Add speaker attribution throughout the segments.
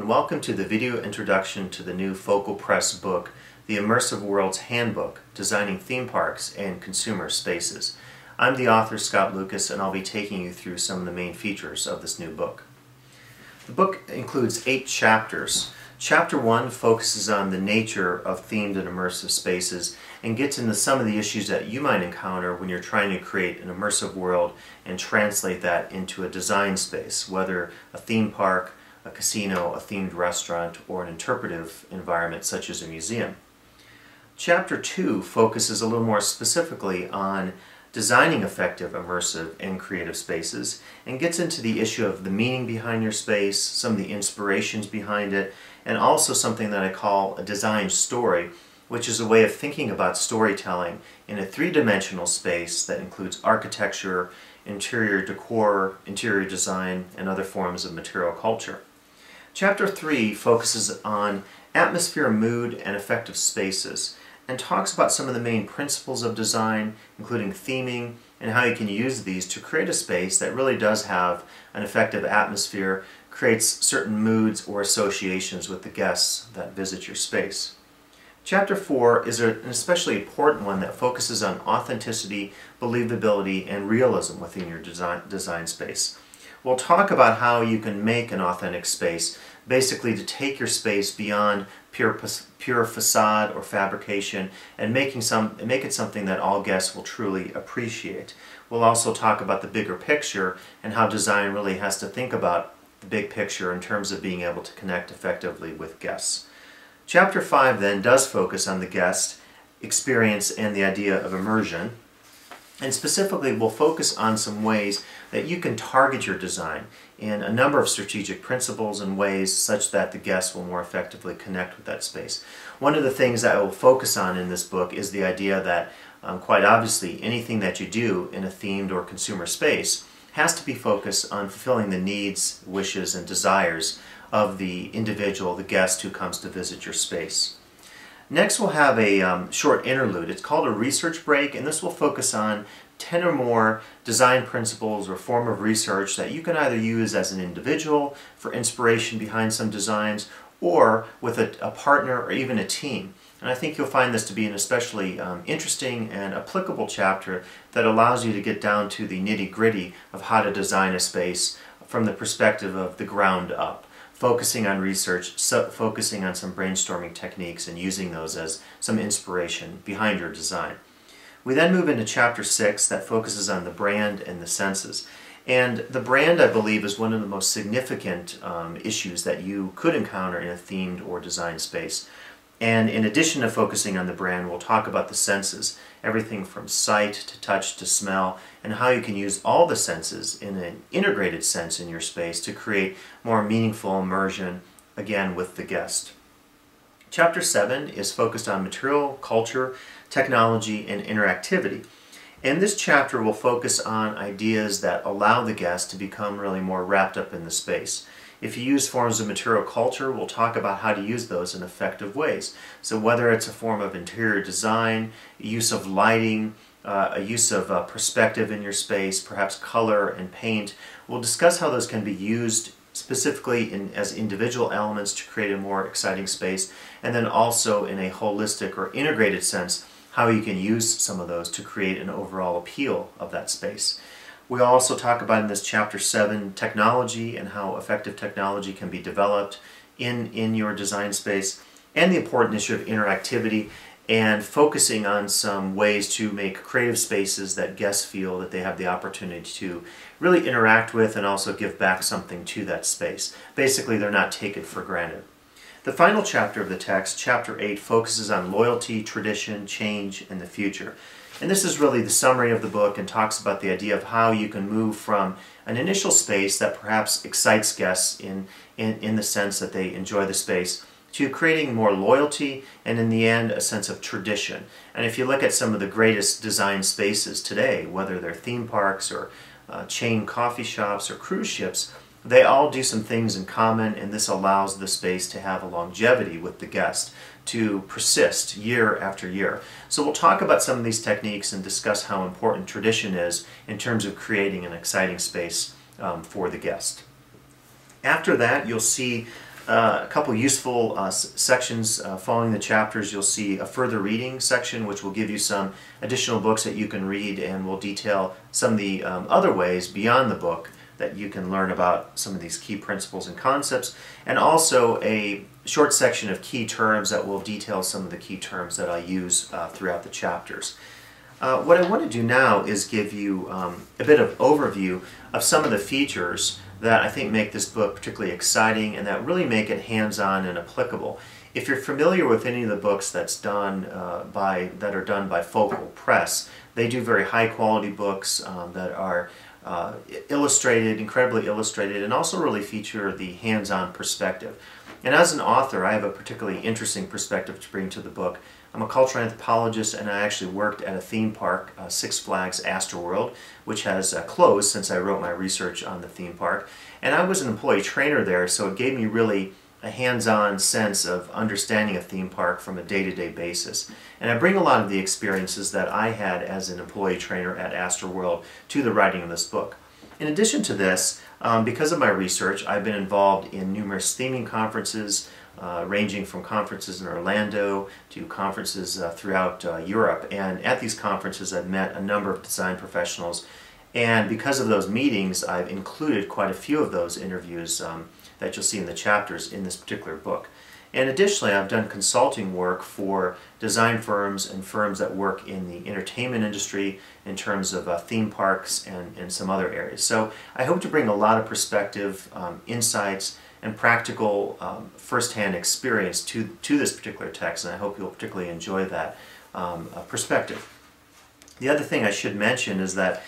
Speaker 1: and welcome to the video introduction to the new Focal Press book, The Immersive World's Handbook, Designing Theme Parks and Consumer Spaces. I'm the author, Scott Lukas, and I'll be taking you through some of the main features of this new book. The book includes 8 chapters. Chapter 1 focuses on the nature of themed and immersive spaces and gets into some of the issues that you might encounter when you're trying to create an immersive world and translate that into a design space, whether a theme park, a casino, a themed restaurant, or an interpretive environment such as a museum. Chapter 2 focuses a little more specifically on designing effective, immersive, and creative spaces and gets into the issue of the meaning behind your space, some of the inspirations behind it, and also something that I call a design story, which is a way of thinking about storytelling in a 3-dimensional space that includes architecture, interior decor, interior design, and other forms of material culture. Chapter 3 focuses on atmosphere, mood, and effective spaces, and talks about some of the main principles of design, including theming, and how you can use these to create a space that really does have an effective atmosphere, creates certain moods or associations with the guests that visit your space. Chapter 4 is an especially important one that focuses on authenticity, believability, and realism within your design space. We'll talk about how you can make an authentic space, basically to take your space beyond pure facade or fabrication and make it something that all guests will truly appreciate. We'll also talk about the bigger picture and how design really has to think about the big picture in terms of being able to connect effectively with guests. Chapter 5 then does focus on the guest experience and the idea of immersion. And specifically, we'll focus on some ways that you can target your design in a number of strategic principles and ways such that the guests will more effectively connect with that space. One of the things that I will focus on in this book is the idea that, quite obviously, anything that you do in a themed or consumer space has to be focused on fulfilling the needs, wishes, and desires of the individual, the guest who comes to visit your space. Next, we'll have a short interlude. It's called a research break, and this will focus on 10 or more design principles or form of research that you can either use as an individual for inspiration behind some designs or with a partner or even a team. And I think you'll find this to be an especially interesting and applicable chapter that allows you to get down to the nitty-gritty of how to design a space from the perspective of the ground up, focusing on research, focusing on some brainstorming techniques and using those as some inspiration behind your design. We then move into Chapter 6 that focuses on the brand and the senses. And the brand, I believe, is one of the most significant issues that you could encounter in a themed or design space. And in addition to focusing on the brand, we'll talk about the senses, everything from sight to touch to smell, and how you can use all the senses in an integrated sense in your space to create more meaningful immersion, again, with the guest. Chapter 7 is focused on material, culture, technology, and interactivity. And this chapter will focus on ideas that allow the guest to become really more wrapped up in the space. If you use forms of material culture, we'll talk about how to use those in effective ways. So whether it's a form of interior design, use of lighting, a use of perspective in your space, perhaps color and paint, we'll discuss how those can be used specifically as individual elements to create a more exciting space, and then also in a holistic or integrated sense, how you can use some of those to create an overall appeal of that space. We'll also talk about in this Chapter 7 technology and how effective technology can be developed in your design space, and the important issue of interactivity and focusing on some ways to make creative spaces that guests feel that they have the opportunity to really interact with and also give back something to that space. Basically, they're not taken for granted. The final chapter of the text, Chapter 8, focuses on loyalty, tradition, change, and the future. And this is really the summary of the book and talks about the idea of how you can move from an initial space that perhaps excites guests in the sense that they enjoy the space to creating more loyalty and in the end a sense of tradition. And if you look at some of the greatest design spaces today, whether they're theme parks or chain coffee shops or cruise ships, they all do some things in common, and this allows the space to have a longevity with the guest, to persist year after year. So we'll talk about some of these techniques and discuss how important tradition is in terms of creating an exciting space for the guest. After that, you'll see a couple useful sections following the chapters. You'll see a further reading section, which will give you some additional books that you can read, and will detail some of the other ways beyond the book that you can learn about some of these key principles and concepts, and also a short section of key terms that will detail some of the key terms that I use throughout the chapters. What I want to do now is give you a bit of overview of some of the features that I think make this book particularly exciting and that really make it hands-on and applicable. If you're familiar with any of the books that are done by Focal Press, they do very high-quality books that are illustrated, incredibly illustrated, and also really feature the hands-on perspective. And as an author, I have a particularly interesting perspective to bring to the book. I'm a cultural anthropologist, and I actually worked at a theme park, Six Flags Astroworld, which has closed since I wrote my research on the theme park. And I was an employee trainer there, so it gave me really a hands-on sense of understanding a theme park from a day-to-day basis. And I bring a lot of the experiences that I had as an employee trainer at Astroworld to the writing of this book. In addition to this, because of my research, I've been involved in numerous theming conferences, ranging from conferences in Orlando to conferences throughout Europe. And at these conferences I've met a number of design professionals, and because of those meetings I've included quite a few of those interviews that you'll see in the chapters in this particular book. And additionally, I've done consulting work for design firms and firms that work in the entertainment industry in terms of theme parks and some other areas. So I hope to bring a lot of perspective, insights, and practical first-hand experience to this particular text, and I hope you'll particularly enjoy that perspective. The other thing I should mention is that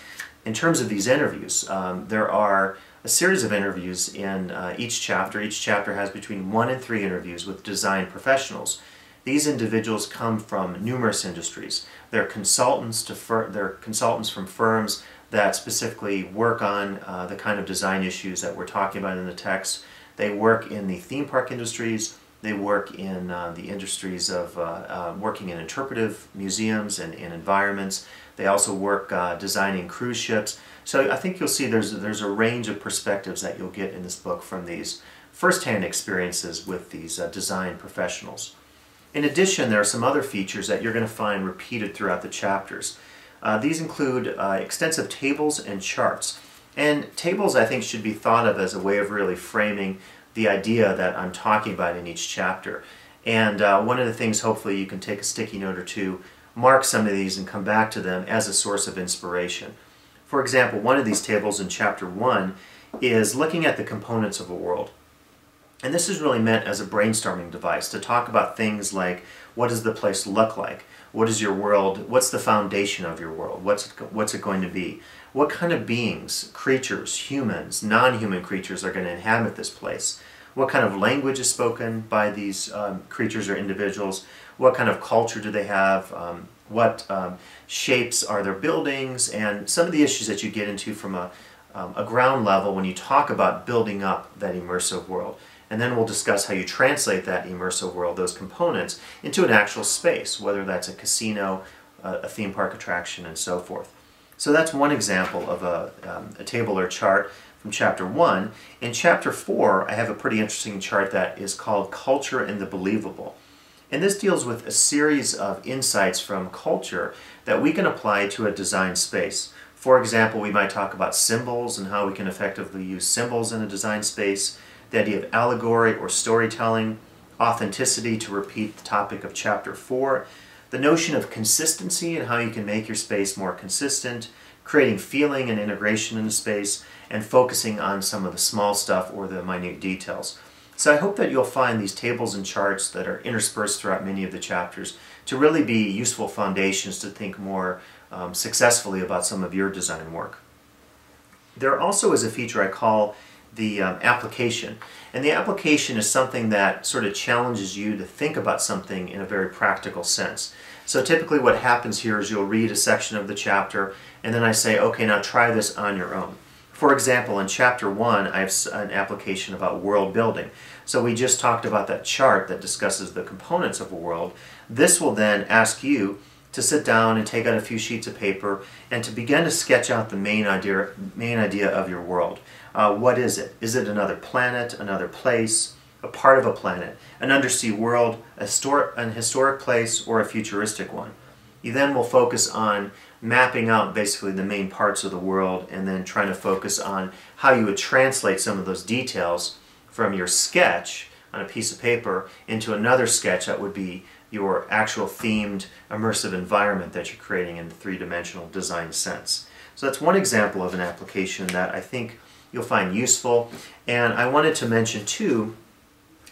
Speaker 1: in terms of these interviews, there are a series of interviews in each chapter. Each chapter has between 1 and 3 interviews with design professionals. These individuals come from numerous industries. They're consultants from firms that specifically work on the kind of design issues that we're talking about in the text. They work in the theme park industries. They work in the industries of working in interpretive museums and environments. They also work designing cruise ships. So I think you'll see there's a range of perspectives that you'll get in this book from these first-hand experiences with these design professionals. In addition, there are some other features that you're going to find repeated throughout the chapters. These include extensive tables and charts. And tables, I think, should be thought of as a way of really framing the idea that I'm talking about in each chapter. And one of the things, hopefully, you can take a sticky note or two, mark some of these and come back to them as a source of inspiration. For example, one of these tables in chapter 1 is looking at the components of a world. And this is really meant as a brainstorming device to talk about things like, what does the place look like? What is your world? What's the foundation of your world? What's it going to be? What kind of beings, creatures, humans, non-human creatures are going to inhabit this place? What kind of language is spoken by these creatures or individuals? What kind of culture do they have? What shapes are their buildings? And some of the issues that you get into from a ground level when you talk about building up that immersive world. And then we'll discuss how you translate that immersive world, those components, into an actual space, whether that's a casino, a theme park attraction, and so forth. So that's one example of a table or chart from chapter 1. In chapter 4, I have a pretty interesting chart that is called Culture and the Believable. And this deals with a series of insights from culture that we can apply to a design space. For example, we might talk about symbols and how we can effectively use symbols in a design space, the idea of allegory or storytelling, authenticity, to repeat the topic of chapter 4, the notion of consistency and how you can make your space more consistent, creating feeling and integration in the space, and focusing on some of the small stuff or the minute details. So I hope that you'll find these tables and charts that are interspersed throughout many of the chapters to really be useful foundations to think more successfully about some of your design work. There also is a feature I call the application. And the application is something that sort of challenges you to think about something in a very practical sense. So typically what happens here is you'll read a section of the chapter and then I say, okay, now try this on your own. For example, in chapter 1, I have an application about world building. So we just talked about that chart that discusses the components of a world. This will then ask you to sit down and take out a few sheets of paper and to begin to sketch out the main idea of your world. What is it? Is it another planet, another place, a part of a planet, an undersea world, an historic place, or a futuristic one. You then will focus on mapping out basically the main parts of the world and then trying to focus on how you would translate some of those details from your sketch on a piece of paper into another sketch that would be your actual themed immersive environment that you're creating in the three-dimensional design sense. So that's one example of an application that I think you'll find useful. And I wanted to mention too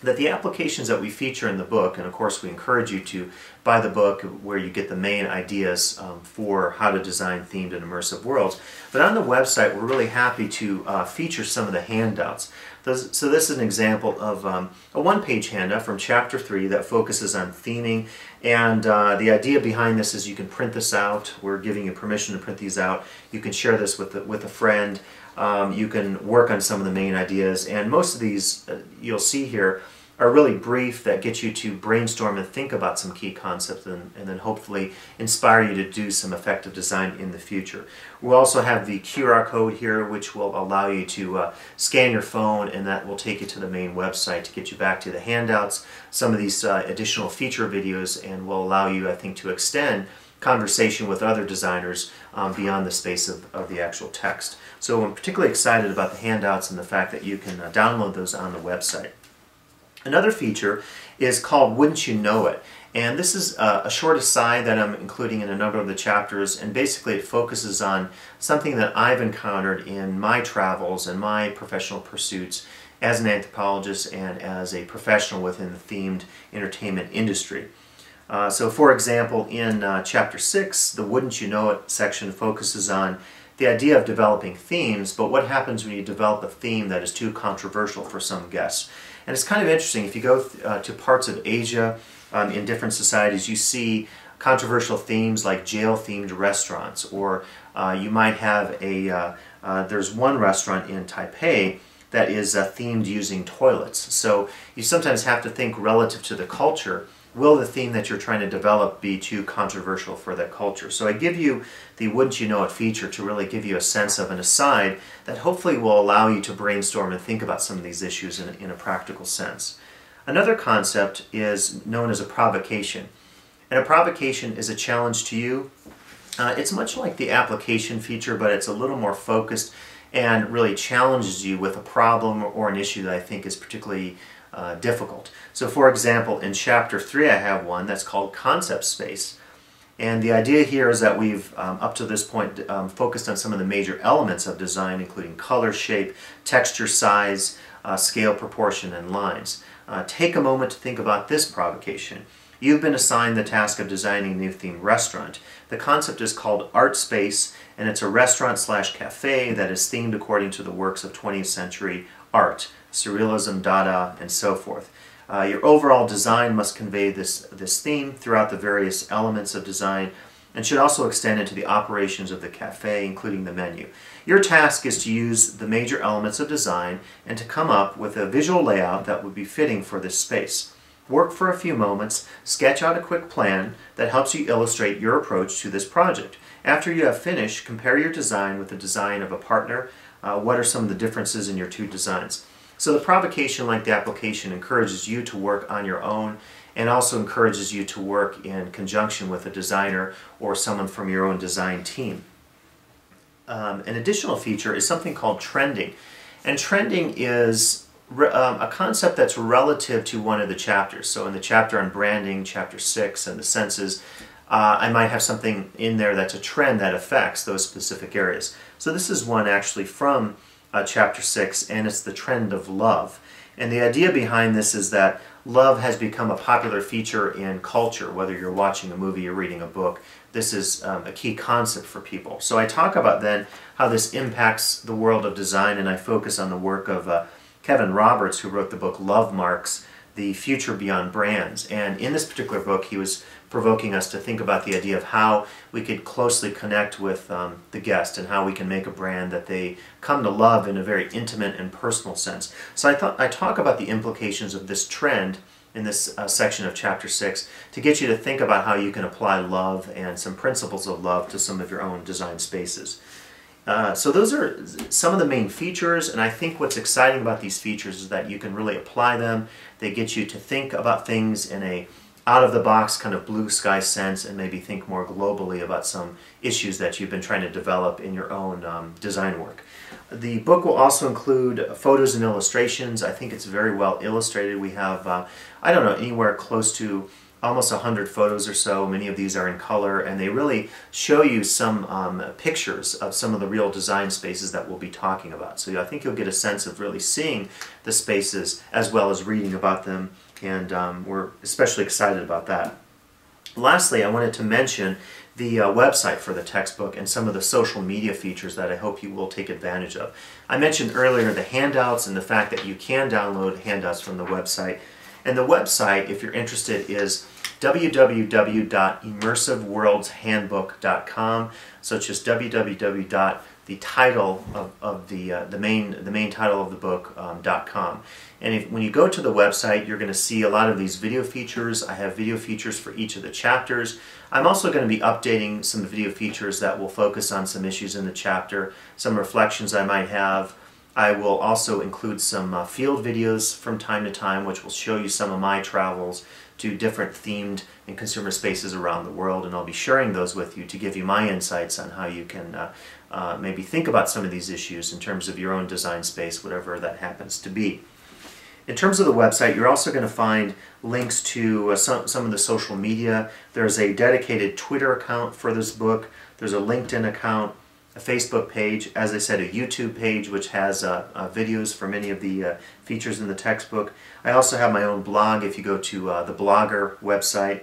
Speaker 1: that the applications that we feature in the book, and of course we encourage you to buy the book where you get the main ideas for how to design themed and immersive worlds, but on the website we're really happy to feature some of the handouts. So this is an example of a one-page handout from Chapter 3 that focuses on theming, and the idea behind this is you can print this out. We're giving you permission to print these out. You can share this with a friend. You can work on some of the main ideas, and most of these you'll see here are really brief that get you to brainstorm and think about some key concepts and then hopefully inspire you to do some effective design in the future. We'll also have the QR code here which will allow you to scan your phone, and that will take you to the main website to get you back to the handouts, some of these additional feature videos, and will allow you, I think, to extend conversation with other designers beyond the space of the actual text. So I'm particularly excited about the handouts and the fact that you can download those on the website. Another feature is called Wouldn't You Know It? And this is a short aside that I'm including in a number of the chapters, and basically it focuses on something that I've encountered in my travels and my professional pursuits as an anthropologist and as a professional within the themed entertainment industry. So for example, in Chapter 6, the Wouldn't You Know It section focuses on the idea of developing themes, but what happens when you develop a theme that is too controversial for some guests. And it's kind of interesting, if you go to parts of Asia, in different societies, you see controversial themes like jail-themed restaurants, or you might have there's one restaurant in Taipei that is themed using toilets. So you sometimes have to think relative to the culture. Will the theme that you're trying to develop be too controversial for that culture? So I give you the Wouldn't You Know It feature to really give you a sense of an aside that hopefully will allow you to brainstorm and think about some of these issues in a practical sense. Another concept is known as a provocation. And a provocation is a challenge to you. It's much like the application feature, but it's a little more focused and really challenges you with a problem or an issue that I think is particularly difficult. So for example, in Chapter 3 I have one that's called Concept Space. And the idea here is that we've, up to this point, focused on some of the major elements of design, including color, shape, texture, size, scale, proportion, and lines. Take a moment to think about this provocation. You've been assigned the task of designing a new themed restaurant. The concept is called Art Space, and it's a restaurant/cafe that is themed according to the works of 20th century art, Surrealism, Dada, and so forth. Your overall design must convey this theme throughout the various elements of design and should also extend into the operations of the cafe, including the menu. Your task is to use the major elements of design and to come up with a visual layout that would be fitting for this space. Work for a few moments, sketch out a quick plan that helps you illustrate your approach to this project. After you have finished, compare your design with the design of a partner. What are some of the differences in your two designs? So the provocation, like the application, encourages you to work on your own and also encourages you to work in conjunction with a designer or someone from your own design team. An additional feature is something called trending. And trending is a concept that's relative to one of the chapters. So in the chapter on branding, Chapter 6, and the senses, I might have something in there that's a trend that affects those specific areas. So this is one actually from Chapter 6, and it's the trend of love. And the idea behind this is that love has become a popular feature in culture, whether you're watching a movie or reading a book. This is a key concept for people. So I talk about then how this impacts the world of design, and I focus on the work of Kevin Roberts, who wrote the book Love Marks, The Future Beyond Brands. And in this particular book, he was provoking us to think about the idea of how we could closely connect with the guest and how we can make a brand that they come to love in a very intimate and personal sense. So I talk about the implications of this trend in this section of Chapter 6 to get you to think about how you can apply love and some principles of love to some of your own design spaces. So those are some of the main features, and I think what's exciting about these features is that you can really apply them. They get you to think about things in a out-of-the-box kind of blue sky sense, and maybe think more globally about some issues that you've been trying to develop in your own design work. The book will also include photos and illustrations. I think it's very well illustrated. We have, I don't know, anywhere close to almost 100 photos or so. Many of these are in color, and they really show you some pictures of some of the real design spaces that we'll be talking about. So I think you'll get a sense of really seeing the spaces as well as reading about them, and we're especially excited about that. Lastly, I wanted to mention the website for the textbook and some of the social media features that I hope you will take advantage of. I mentioned earlier the handouts and the fact that you can download handouts from the website. And the website, if you're interested, is www.immersiveworldshandbook.com. So it's just www. The title of the main title of the book.com. And when you go to the website, you're going to see a lot of these video features. I have video features for each of the chapters. I'm also going to be updating some video features that will focus on some issues in the chapter, some reflections I might have. I will also include some field videos from time to time, which will show you some of my travels to different themed and consumer spaces around the world, and I'll be sharing those with you to give you my insights on how you can maybe think about some of these issues in terms of your own design space, whatever that happens to be. In terms of the website, you're also going to find links to some of the social media. There's a dedicated Twitter account for this book. There's a LinkedIn account, a Facebook page, as I said, a YouTube page which has videos for many of the features in the textbook. I also have my own blog if you go to the Blogger website.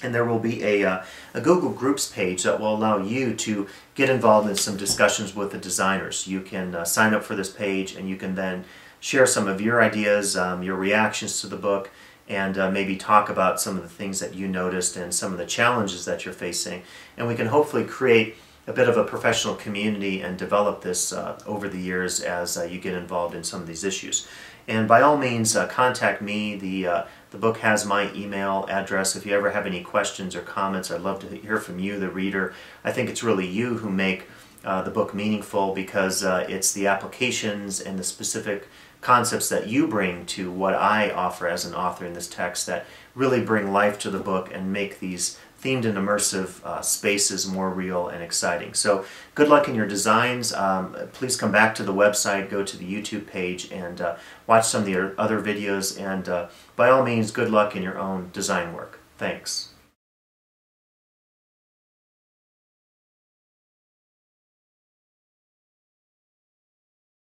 Speaker 1: And there will be a Google Groups page that will allow you to get involved in some discussions with the designers. You can sign up for this page, and you can then share some of your ideas, your reactions to the book, and maybe talk about some of the things that you noticed and some of the challenges that you're facing. And we can hopefully create a bit of a professional community and develop this over the years as you get involved in some of these issues. And by all means, contact me. The book has my email address. If you ever have any questions or comments, I'd love to hear from you, the reader. I think it's really you who make the book meaningful, because it's the applications and the specific concepts that you bring to what I offer as an author in this text that really bring life to the book and make these themed and immersive spaces more real and exciting. So good luck in your designs. Please come back to the website, go to the YouTube page, and watch some of the other videos, and by all means, good luck in your own design work. Thanks.